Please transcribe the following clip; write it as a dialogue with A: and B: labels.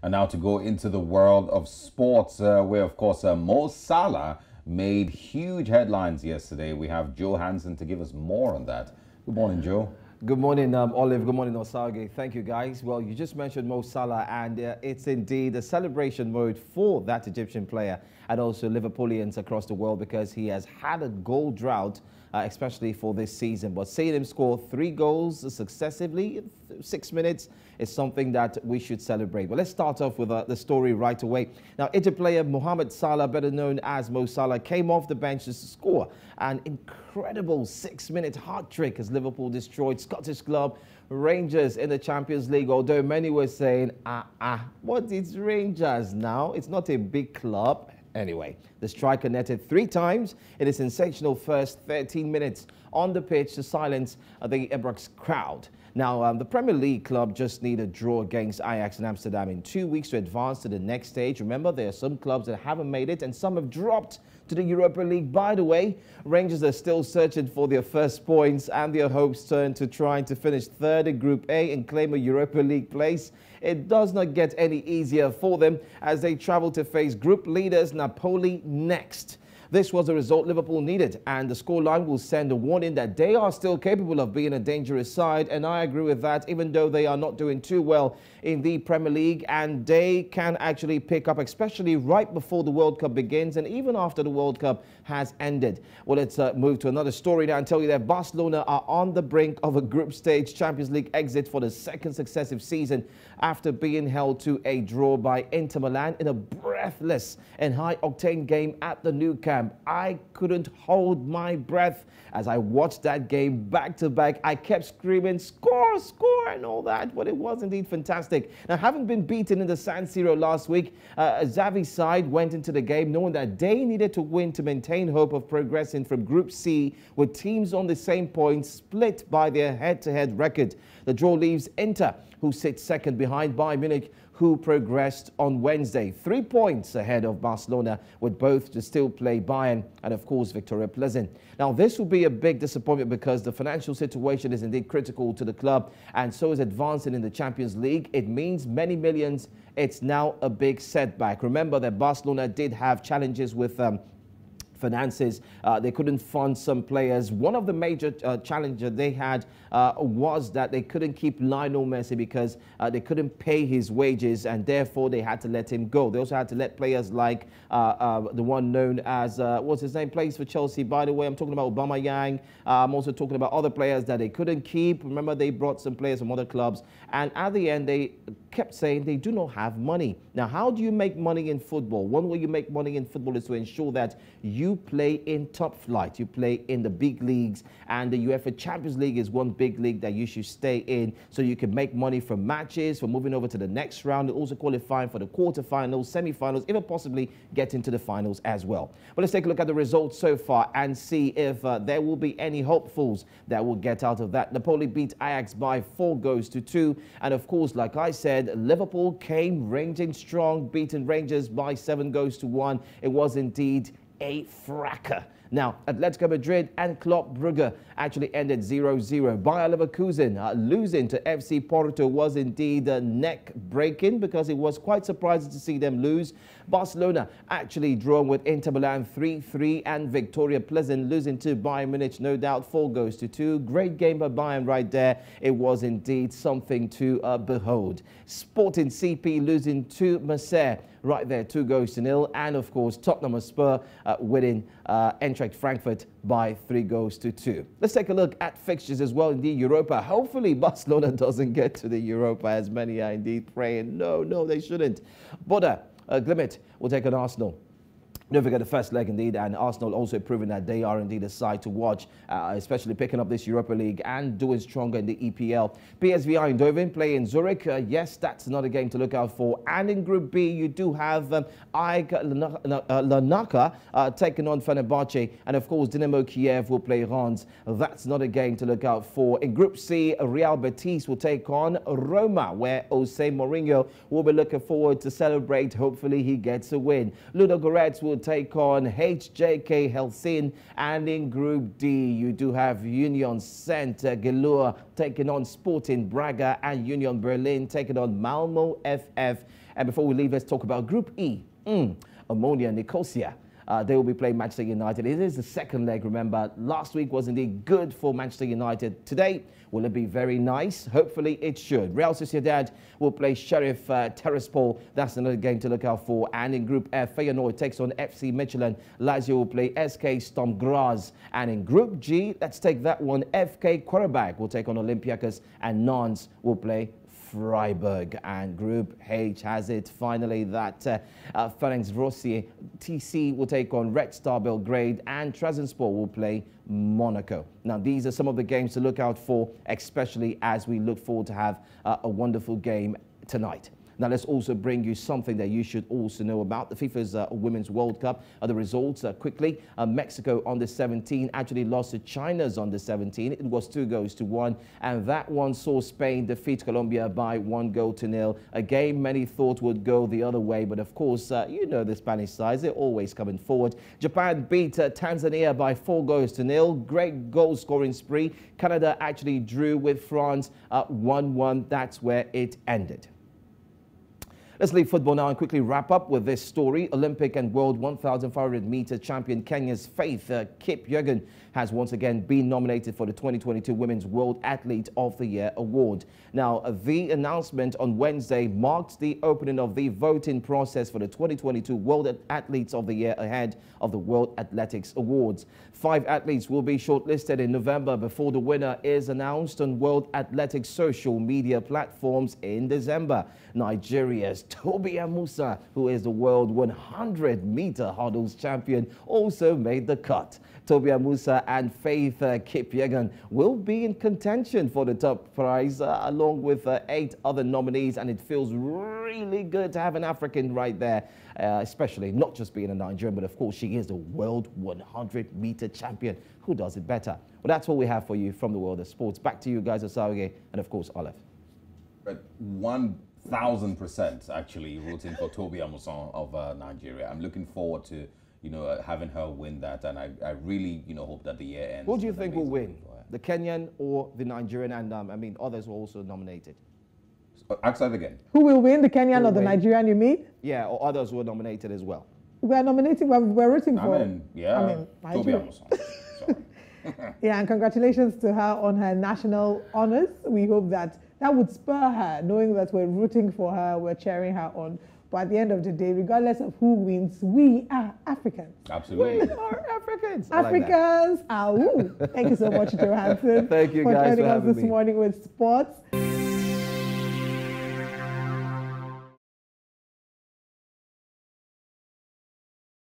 A: And now to go into the world of sports, where, of course, Mo Salah made huge headlines yesterday. We have Joe Hansen to give us more on that. Good morning, Joe.
B: Good morning, Olive. Good morning, Osage. Thank you, guys. Well, you just mentioned Mo Salah, and it's indeed a celebration mode for that Egyptian player and also Liverpoolians across the world because he has had a goal drought, especially for this season. But seeing him score 3 goals successively in 6 minutes is something that we should celebrate. But let's start off with the story right away. Now, Egypt player Mohamed Salah, better known as Mo Salah, came off the bench to score an incredible 6-minute hat trick as Liverpool destroyed Scottish club Rangers in the Champions League, although many were saying, what is Rangers now? It's not a big club. Anyway, the striker netted 3 times in a sensational first 13 minutes on the pitch to silence the Ibrox crowd. Now, the Premier League club just need a draw against Ajax in Amsterdam in 2 weeks to advance to the next stage. Remember, there are some clubs that haven't made it and some have dropped to the Europa League. By the way, Rangers are still searching for their first points and their hopes turn to trying to finish third in Group A and claim a Europa League place. It does not get any easier for them as they travel to face group leaders Napoli next. This was the result Liverpool needed, and the scoreline will send a warning that they are still capable of being a dangerous side, and I agree with that, even though they are not doing too well in the Premier League, and they can actually pick up, especially right before the World Cup begins and even after the World Cup has ended. Well, let's move to another story now and tell you that Barcelona are on the brink of a group stage Champions League exit for the 2nd successive season after being held to a draw by Inter Milan in a breathless and high-octane game at the Nou Camp. I couldn't hold my breath as I watched that game back to back. I kept screaming, score, score, and all that, but it was indeed fantastic. Now, having been beaten in the San Siro last week, Xavi's side went into the game knowing that they needed to win to maintain hope of progressing from Group C with teams on the same points split by their head-to-head record. The draw leaves Inter, who sits second behind Bayern Munich, who progressed on Wednesday, 3 points ahead of Barcelona, with both to still play Bayern and, of course, Victoria Pleasant. Now, this will be a big disappointment because the financial situation is indeed critical to the club, and so is advancing in the Champions League. It means many millions. It's now a big setback. Remember that Barcelona did have challenges with finances. They couldn't fund some players. One of the major challenges they had was that they couldn't keep Lionel Messi because they couldn't pay his wages, and therefore they had to let him go. They also had to let players like the one known as, what's his name, plays for Chelsea, by the way. I'm talking about Aubameyang. I'm also talking about other players that they couldn't keep. Remember, they brought some players from other clubs, and at the end they kept saying they do not have money. Now, how do you make money in football? One way you make money in football is to ensure that you play in top flight. You play in the big leagues, and the UEFA Champions League is one big league that you should stay in so you can make money from matches, for moving over to the next round, and also qualifying for the quarterfinals, semi-finals, even possibly get into the finals as well. But let's take a look at the results so far and see if there will be any hopefuls that will get out of that. Napoli beat Ajax by 4-2, and of course, like I said, Liverpool came ranging strong, beating Rangers by 7-1. It was indeed a fracker. Now, Atletico Madrid and Club Brugge actually ended 0-0. Bayer Leverkusen losing to FC Porto was indeed neck-breaking because it was quite surprising to see them lose. Barcelona actually drawn with Inter Milan 3-3, and Victoria Pleasant losing to Bayern Munich, no doubt 4-2. Great game by Bayern right there. It was indeed something to behold. Sporting CP losing to Marseille right there, 2-0, and of course Tottenham Hotspur winning Eintracht Frankfurt by 3-2. Let's take a look at fixtures as well in the Europa. Hopefully Barcelona doesn't get to the Europa, as many are indeed praying. No, they shouldn't. But Glimmet will take on Arsenal. Don't forget the first leg indeed, and Arsenal also proving that they are indeed a side to watch, especially picking up this Europa League and doing stronger in the EPL. PSV Eindhoven play in Zurich. Yes, that's another game to look out for. And in Group B, you do have AEK Larnaca taking on Fenerbahce, and of course Dynamo Kiev will play Reims. That's not a game to look out for. In Group C, Real Betis will take on Roma, where Jose Mourinho will be looking forward to celebrate. Hopefully he gets a win. Ludogorets will take on HJK Helsinki, and in Group D, you do have Union Saint Galua taking on Sporting Braga, and Union Berlin taking on Malmo FF. And before we leave, let's talk about Group E. Ammonia Nicosia. They will be playing Manchester United. It is the second leg, remember. Last week was indeed good for Manchester United. Today, will it be very nice? Hopefully it should. Real Sociedad will play Sheriff Tiraspol. That's another game to look out for. And in Group F, Feyenoord takes on FC Michelin. Lazio will play SK Sturm Graz. And in Group G, let's take that one. FK Qarabağ will take on Olympiacos, and Nantes will play Freiburg. And Group H has it finally that Ferencvárosi TC will take on Red Star Belgrade, and Trabzonspor will play Monaco. Now, these are some of the games to look out for, especially as we look forward to have a wonderful game tonight. Now, let's also bring you something that you should also know about. The FIFA's Women's World Cup. The results quickly. Mexico under 17 actually lost to China's under 17. It was 2-1, and that one saw Spain defeat Colombia by 1-0. A game many thought would go the other way, but of course, you know the Spanish sides, they're always coming forward. Japan beat Tanzania by 4-0. Great goal scoring spree. Canada actually drew with France 1-1. That's where it ended. Let's leave football now and quickly wrap up with this story. Olympic and World 1,500 meter champion Kenya's Faith Kipyegon has once again been nominated for the 2022 Women's World Athlete of the Year award. Now, the announcement on Wednesday marked the opening of the voting process for the 2022 World Athletes of the Year ahead of the World Athletics Awards. 5 athletes will be shortlisted in November before the winner is announced on World Athletics social media platforms in December. Nigeria's Tobi Amusan, who is the world 100-meter hurdles champion, also made the cut. Tobi Amusan and Faith Kipyegon will be in contention for the top prize along with 8 other nominees, and it feels really good to have an African right there, especially not just being a Nigerian, but of course she is the world 100-meter champion. Who does it better? Well, that's what we have for you from the world of sports. Back to you guys, Osage, and of course Olive.
A: 1,000% actually rooting for Tobi Amusan of Nigeria. I'm looking forward to having her win that, and I really hope that the year ends.
B: Who do you think will win, the Kenyan or the Nigerian? And I mean, others were also nominated.
A: Ask that again.
C: Who will win, the Kenyan or the Nigerian, you mean?
B: Yeah, or others were nominated as well.
C: We're nominating, we're rooting for.
A: Tobi Amusan. Sorry.
C: Yeah, and congratulations to her on her national honors. We hope that would spur her, knowing that we're rooting for her, we're cheering her on. But at the end of the day, regardless of who wins, we are Africans.
A: Absolutely.
C: We are Africans. Africans are who. Thank you so much, Joe Hansen.
B: Thank you guys
C: for joining us this morning with sports.